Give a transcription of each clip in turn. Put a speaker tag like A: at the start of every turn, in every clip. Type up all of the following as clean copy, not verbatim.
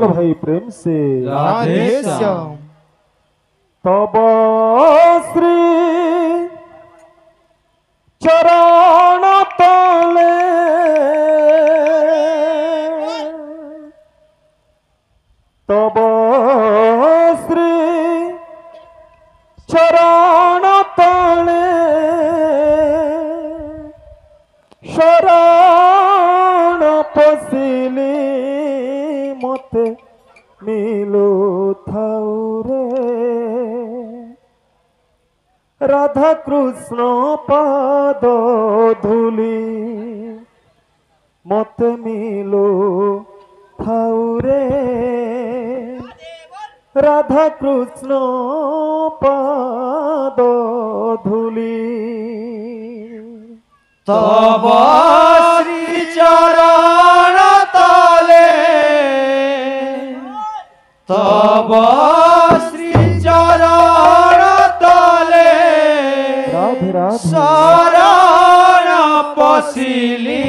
A: भाई प्रेम से
B: राधे श्याम।
A: तब श्री चरण तले तब श्री चरण तले शरण पशिली मते मिलु थाउ रे राधा कृष्ण पाद धूली मते मिलु थाउ रे राधा कृष्ण पाद धूली
B: तब श्री चरण तले तब श्री चरण तले
A: राधे राधे
B: शरण पशिली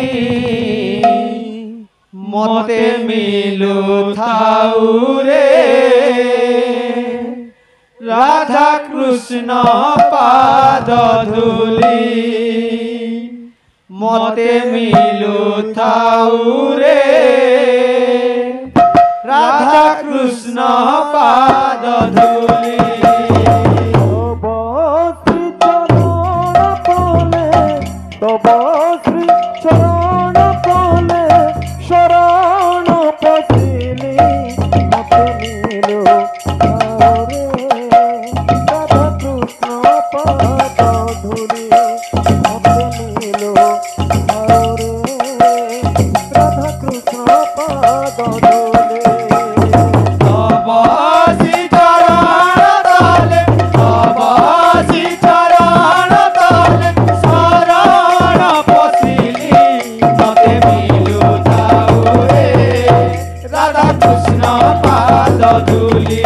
B: मते मिलु थाउ रे राधा कृष्ण पाद धूली मते मिलु थाउ रे राधा कृष्ण पाद धूली
A: तब श्री चरण तले शरण पशिली मते मिलु थाउ रे राधा कृष्ण पाद धूली मते मिलु थाउ रे राधा कृष्ण पाद धूली
B: तब श्री चरण तले तब श्री चरण तले शरण पशिली मते मिलु थाउ रे राधा कृष्ण पाद धूली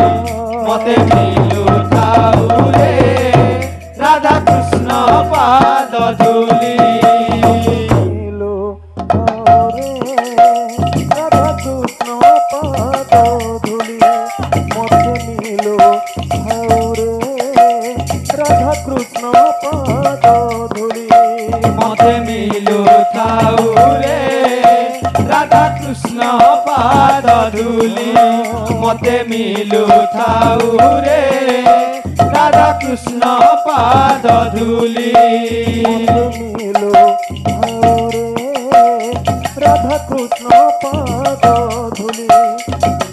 B: मते मिलु थाउ रे राधा कृष्ण पाद धूली
A: मिलु थाउ रे राधा कृष्ण पाद धूली मते मिलु थाउ रे राधा कृष्ण पाद धूली
B: मते मिलु थाउ रे राधा कृष्ण पाद धूली मते मिलु थाउ रे राधा कृष्ण पाद धूली
A: मिलु थाउ रे राधा कृष्ण पाद धूली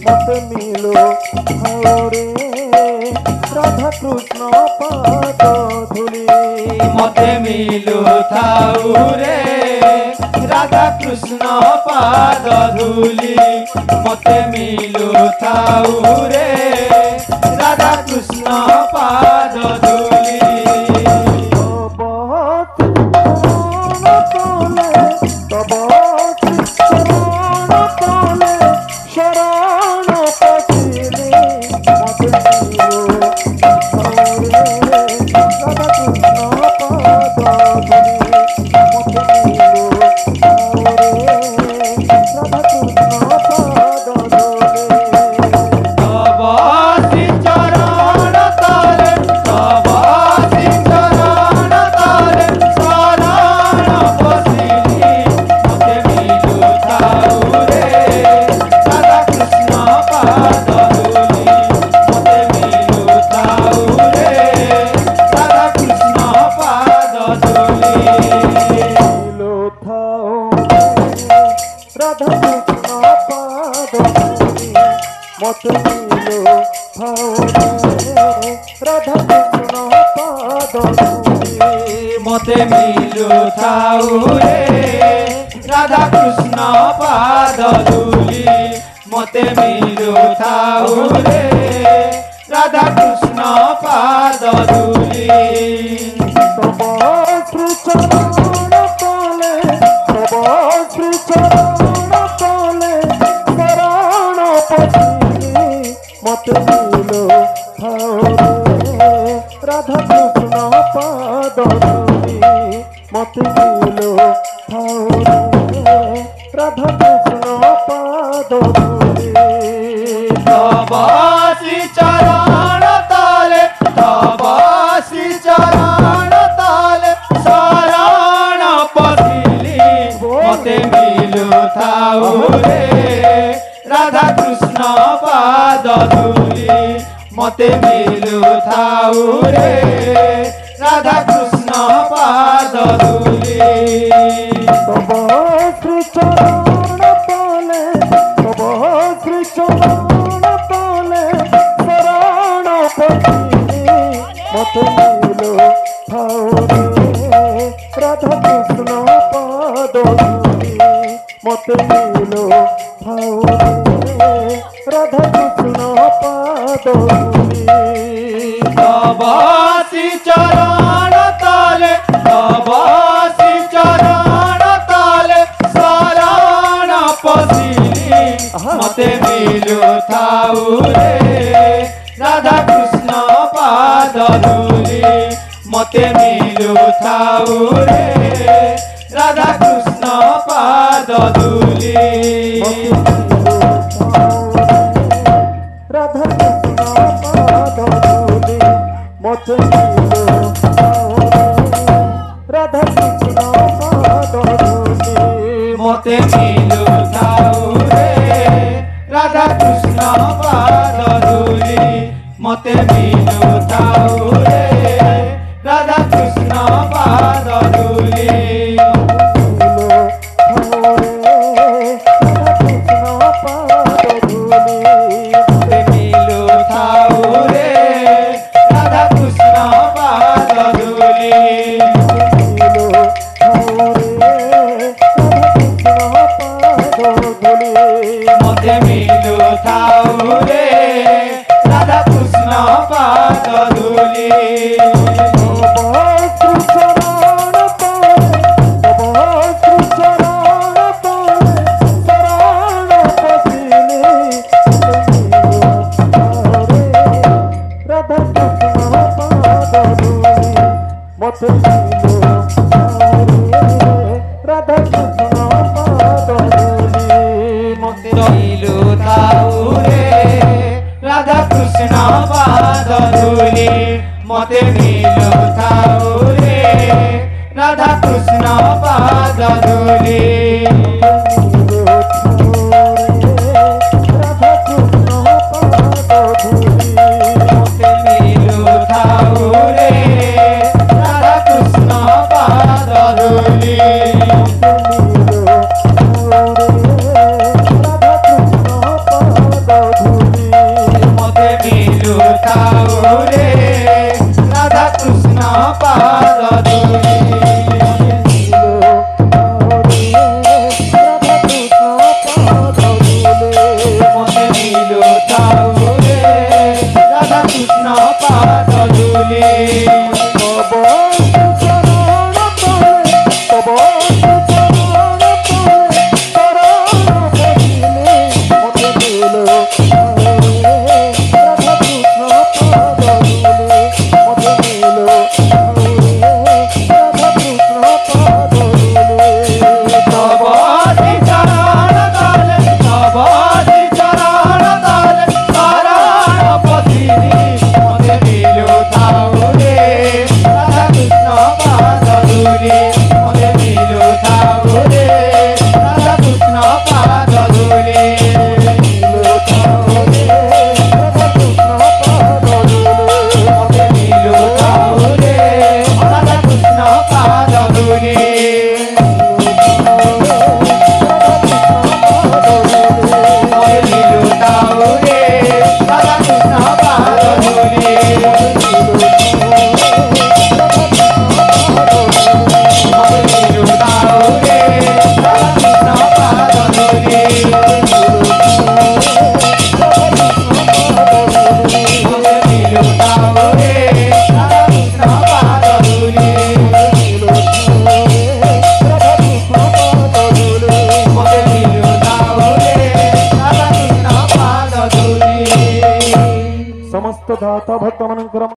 A: मते मिलु थाउ रे राधा कृष्ण पाद धूली
B: मते मिलु थाउ रे राधा कृष्ण पाद धूली मते मिलु थाउ रे राधा कृष्ण पाद धूली
A: तब चरण तले शरण पशिली मते मिलु थाउ रे राधा कृष्ण पाद धूली मते मिलु थाउ रे राधा कृष्ण पाद धूली
B: तब श्री चरण तले तब श्री चरण तले शरण पशिली मते मिलु थाउ रे राधा कृष्ण पाद धूली मते मिलु थाउ रे राधा कृष्ण पाद धूली
A: मिलु थाउ राधा कृष्ण पाद धूली मते मिलु थाउ रे राधा कृष्ण पाद धूली
B: मते मिलु थाउ रे राधा कृष्ण पाद धूली मते मिलु थाउ रे राधा कृष्ण पाद धूली
A: तब श्री चरण तले तब श्री चरण तले शरण पशिली मते मिलु थाउ रे राधा कृष्ण पाद धूली मते मिलु थाउ रे राधा कृष्ण पाद धूली
B: राधा कृष्ण पाद धूली मते मिलुथाउ रे राधा कृष्ण पाद धूली
A: तब श्री चरण तले तब श्री चरण तले शरण पतिनी मत मिलो थाओ रे राधा कृष्ण पाद धूली मत मिलो थाओ रे राधा कृष्ण पाद धूली
B: तब श्री चरण तले तब श्री चरण तले शरण पसिली मते मिलुथाउ रे राधा कृष्ण पाद धूली मते मिलुथाउ रे राधा कृष्ण पाद धूली
A: राधा कृष्ण पाद धूली मत मिलो राधा कृष्ण पाद धूली
B: मते मिलुथाउ रे राधा कृष्ण पाद धूली मते मिलुथाउ रे राधा कृष्ण पाद धूली मते मिलुथाउ रे राधा कृष्ण पाद धूली मते मिलुथाउ रे राधा कृष्ण पाद धूली
A: राधा कृष्ण पाद धूली
B: मते मिलुथाउ रे राधा कृष्ण पाद धूली मते मिलुथाउ रे राधा कृष्ण पाद धूली मते मिलुथाउ रे राधा कृष्ण पाद धूली मते मिलुथाउ रे राधा कृष्ण पाद धूली मते मिलुथाउ रे राधा कृष्ण पाद धूली
A: समस्त दाता भक्त